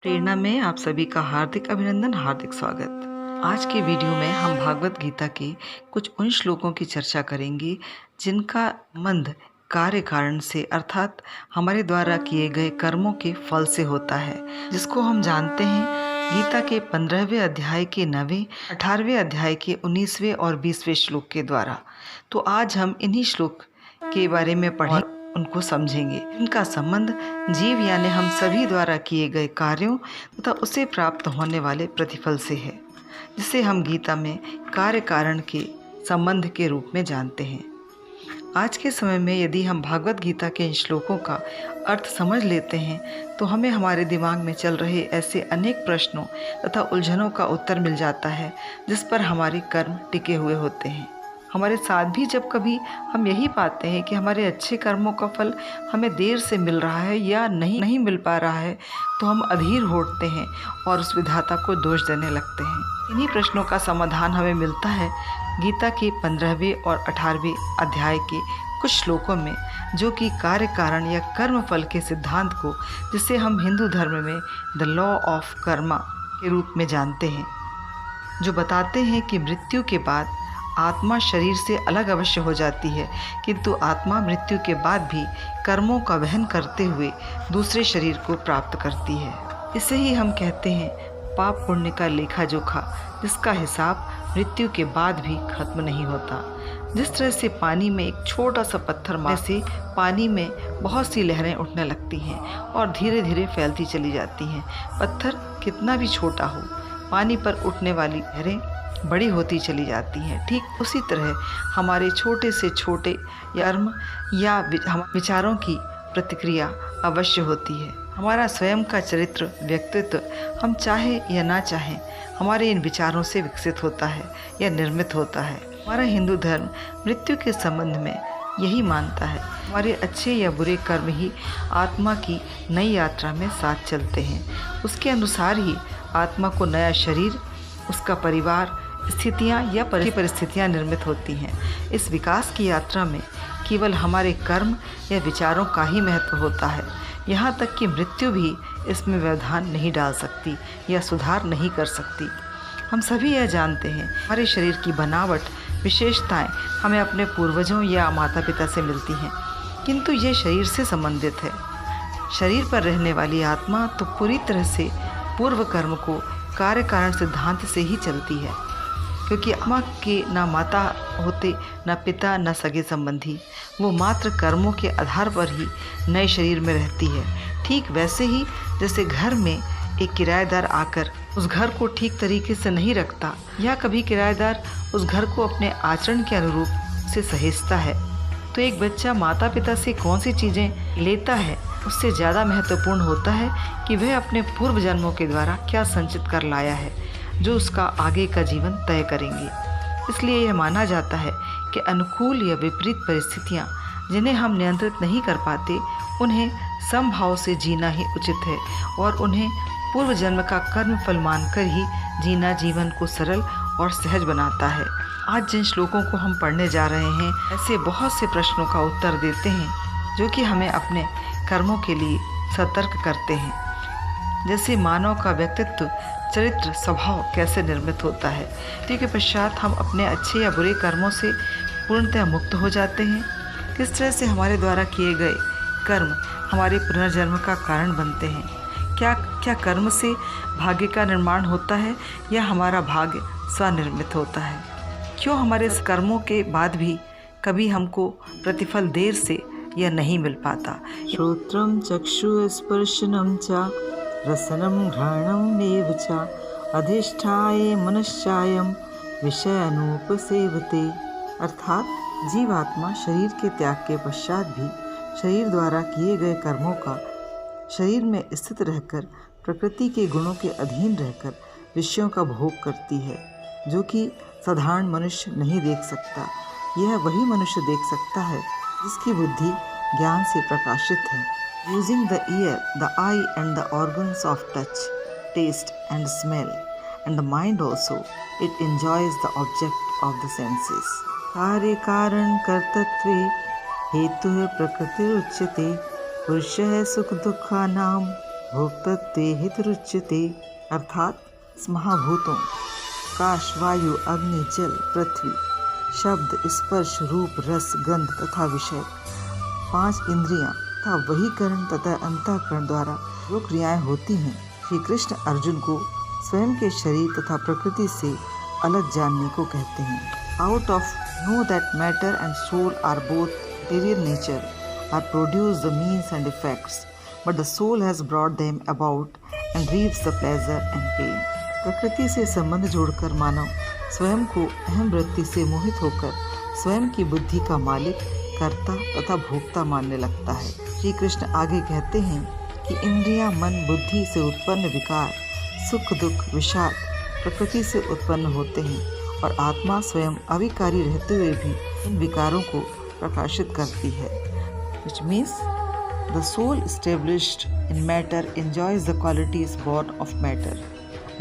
प्रेरणा में आप सभी का हार्दिक अभिनंदन, हार्दिक स्वागत। आज के वीडियो में हम भागवत गीता के कुछ उन श्लोकों की चर्चा करेंगे जिनका संबंध कार्य कारण से अर्थात हमारे द्वारा किए गए कर्मों के फल से होता है, जिसको हम जानते हैं गीता के 15वें अध्याय के 9वें, 18वें अध्याय के 19वें और 20वें श्लोक के द्वारा। तो आज हम इन्हीं श्लोक के बारे में पढ़ें, उनको समझेंगे। इनका संबंध जीव यानी हम सभी द्वारा किए गए कार्यों तथा उसे प्राप्त होने वाले प्रतिफल से है, जिसे हम गीता में कार्य कारण के संबंध के रूप में जानते हैं। आज के समय में यदि हम भागवत गीता के इन श्लोकों का अर्थ समझ लेते हैं तो हमें हमारे दिमाग में चल रहे ऐसे अनेक प्रश्नों तथा उलझनों का उत्तर मिल जाता है जिस पर हमारे कर्म टिके हुए होते हैं। हमारे साथ भी जब कभी हम यही पाते हैं कि हमारे अच्छे कर्मों का फल हमें देर से मिल रहा है या नहीं मिल पा रहा है, तो हम अधीर होते हैं और उस विधाता को दोष देने लगते हैं। इन्हीं प्रश्नों का समाधान हमें मिलता है गीता के 15वें और 18वें अध्याय के कुछ श्लोकों में, जो कि कार्य कारण या कर्म फल के सिद्धांत को, जिसे हम हिंदू धर्म में द लॉ ऑफ कर्मा के रूप में जानते हैं, जो बताते हैं कि मृत्यु के बाद आत्मा शरीर से अलग अवश्य हो जाती है, किंतु आत्मा मृत्यु के बाद भी कर्मों का वहन करते हुए दूसरे शरीर को प्राप्त करती है। इसे ही हम कहते हैं पाप पुण्य का लेखा जोखा, जिसका हिसाब मृत्यु के बाद भी खत्म नहीं होता। जिस तरह से पानी में एक छोटा सा पत्थर मारने से पानी में बहुत सी लहरें उठने लगती हैं और धीरे धीरे फैलती चली जाती हैं। पत्थर कितना भी छोटा हो, पानी पर उठने वाली लहरें बड़ी होती चली जाती हैं। ठीक उसी तरह हमारे छोटे से छोटे कर्म या विचारों की प्रतिक्रिया अवश्य होती है। हमारा स्वयं का चरित्र, व्यक्तित्व, हम चाहे या ना चाहें, हमारे इन विचारों से विकसित होता है या निर्मित होता है। हमारा हिंदू धर्म मृत्यु के संबंध में यही मानता है, हमारे अच्छे या बुरे कर्म ही आत्मा की नई यात्रा में साथ चलते हैं। उसके अनुसार ही आत्मा को नया शरीर, उसका परिवार, स्थितियाँ या परिस्थितियाँ निर्मित होती हैं। इस विकास की यात्रा में केवल हमारे कर्म या विचारों का ही महत्व होता है। यहाँ तक कि मृत्यु भी इसमें व्यवधान नहीं डाल सकती या सुधार नहीं कर सकती। हम सभी यह जानते हैं हमारे शरीर की बनावट, विशेषताएं हमें अपने पूर्वजों या माता पिता से मिलती हैं, किंतु ये शरीर से संबंधित है। शरीर पर रहने वाली आत्मा तो पूरी तरह से पूर्व कर्म को कार्य कारण सिद्धांत से ही चलती है, क्योंकि आत्मा के ना माता होते, ना पिता, ना सगे संबंधी। वो मात्र कर्मों के आधार पर ही नए शरीर में रहती है। ठीक वैसे ही जैसे घर में एक किराएदार आकर उस घर को ठीक तरीके से नहीं रखता, या कभी किराएदार उस घर को अपने आचरण के अनुरूप से सहेजता है, तो एक बच्चा माता पिता से कौन सी चीज़ें लेता है, उससे ज़्यादा महत्वपूर्ण होता है कि वह अपने पूर्व जन्मों के द्वारा क्या संचित कर लाया है, जो उसका आगे का जीवन तय करेंगे। इसलिए यह माना जाता है कि अनुकूल या विपरीत परिस्थितियाँ जिन्हें हम नियंत्रित नहीं कर पाते, उन्हें समभाव से जीना ही उचित है और उन्हें पूर्व जन्म का कर्म फल मानकर ही जीना जीवन को सरल और सहज बनाता है। आज जिन श्लोकों को हम पढ़ने जा रहे हैं, ऐसे बहुत से प्रश्नों का उत्तर देते हैं जो कि हमें अपने कर्मों के लिए सतर्क करते हैं। जैसे मानव का व्यक्तित्व, चरित्र, स्वभाव कैसे निर्मित होता है। इसी के पश्चात हम अपने अच्छे या बुरे कर्मों से पूर्णतः मुक्त हो जाते हैं। किस तरह से हमारे द्वारा किए गए कर्म हमारे पुनर्जन्म का कारण बनते हैं। क्या कर्म से भाग्य का निर्माण होता है या हमारा भाग्य स्वनिर्मित होता है। क्यों हमारे कर्मों के बाद भी कभी हमको प्रतिफल देर से या नहीं मिल पाता। श्रोत्रम चक्षुस्पर्शनम च रसनम घ्राणम एव च अधिष्ठाये मनश्चायम विषयानुपसेवते। अर्थात जीवात्मा शरीर के त्याग के पश्चात भी शरीर द्वारा किए गए कर्मों का शरीर में स्थित रहकर प्रकृति के गुणों के अधीन रहकर विषयों का भोग करती है, जो कि साधारण मनुष्य नहीं देख सकता। यह वही मनुष्य देख सकता है जिसकी बुद्धि ज्ञान से प्रकाशित है। Using the ear, the eye and the organs of touch, taste and smell, and the mind also, it enjoys the object of the senses. कार्य कारण कर्तृत्वे हेतु प्रकृति उच्यते, पुरुषः सुख दुःखानां भुक्तत्वे हितरुच्यते अर्थात महाभूतों काश, वायु, अग्नि, जल, पृथ्वी, शब्द, स्पर्श, रूप, रस, गंध तथा विषय, 5 इंद्रियां तथा वही करण तथा अंतःकरण द्वारा जो क्रियाएं होती हैं। श्री कृष्ण अर्जुन को स्वयं के शरीर तथा प्रकृति से अलग जानने को कहते हैं। Out of no that matter and soul are both material nature are produce the means and effects, but the soul has brought them about and receives the pleasure and pain. प्रकृति से संबंध जोड़कर मानव स्वयं को अहम वृत्ति से मोहित होकर स्वयं की बुद्धि का मालिक, कर्ता तथा भोक्ता मानने लगता है। श्री कृष्ण आगे कहते हैं कि इंद्रियां, मन, बुद्धि से उत्पन्न विकार, सुख, दुख, विषाद प्रकृति से उत्पन्न होते हैं और आत्मा स्वयं अविकारी रहते हुए भी इन विकारों को प्रकाशित करती है। Which means the soul established in matter enjoys the qualities born of matter.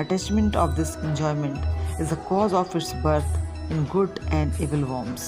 Attachment of this enjoyment is the cause of its birth in good and evil forms.